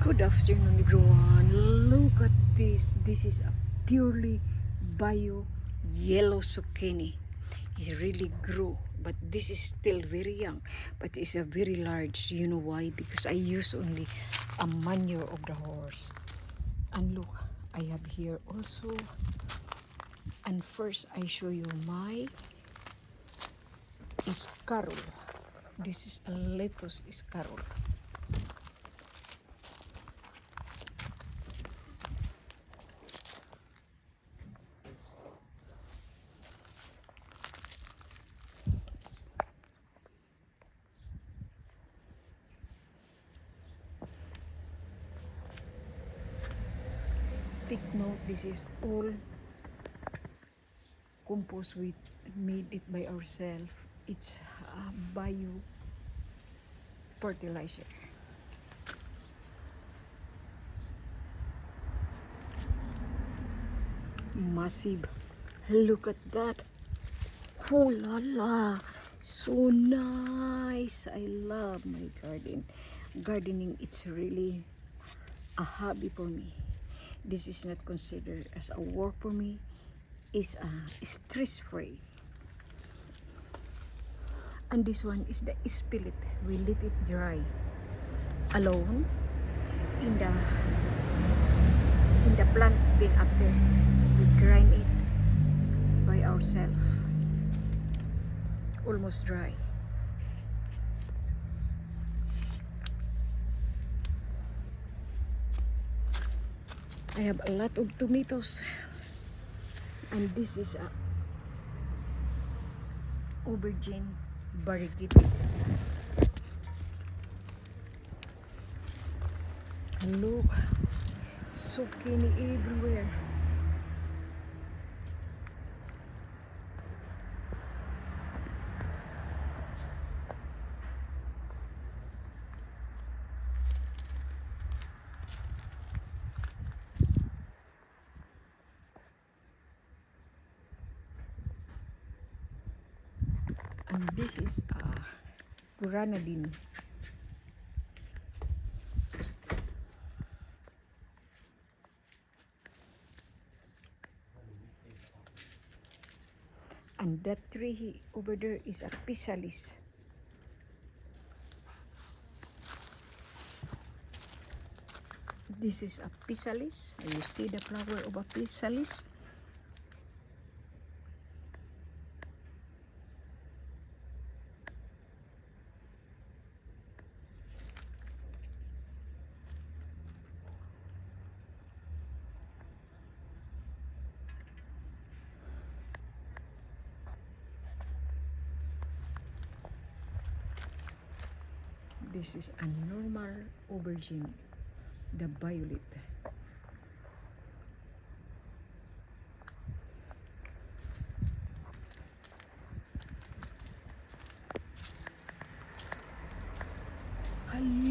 Good afternoon, everyone. Look at this. This is a purely bio yellow zucchini. It really grew, but this is still very young, but it's a very large. You know why? Because I use only a manure of the horse. And look, I have here also. And first, I show you my escarole. This is a lettuce escarole. Take note, this is all compost we made it by ourselves. It's bio fertilizer. Massive. Look at that. Oh la la, so nice. I love my garden. Gardening, it's really a hobby for me. This is not considered as a work for me. It's stress free. And this one is the spillet. We let it dry alone in the plant. Then after we grind it by ourselves, almost dry. I have a lot of tomatoes, and this is a aubergine variegated. Look, zucchini everywhere. And this is granadine. And that tree over there is a physalis. This is a physalis. You see the flower of a physalis? This is a normal aubergine, the violet.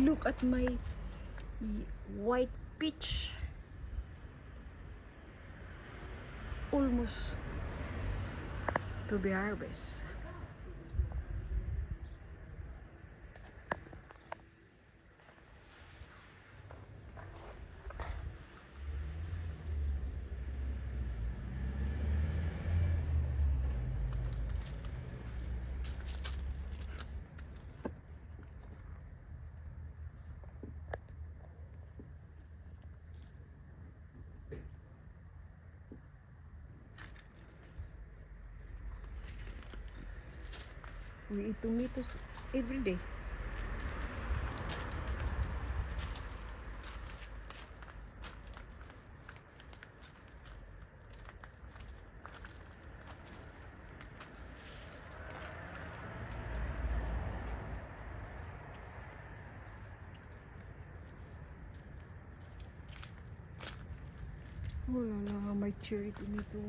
Look at my white peach. Almost to be harvested. We eat tomatoes every day. Oh la la, my cherry tomato.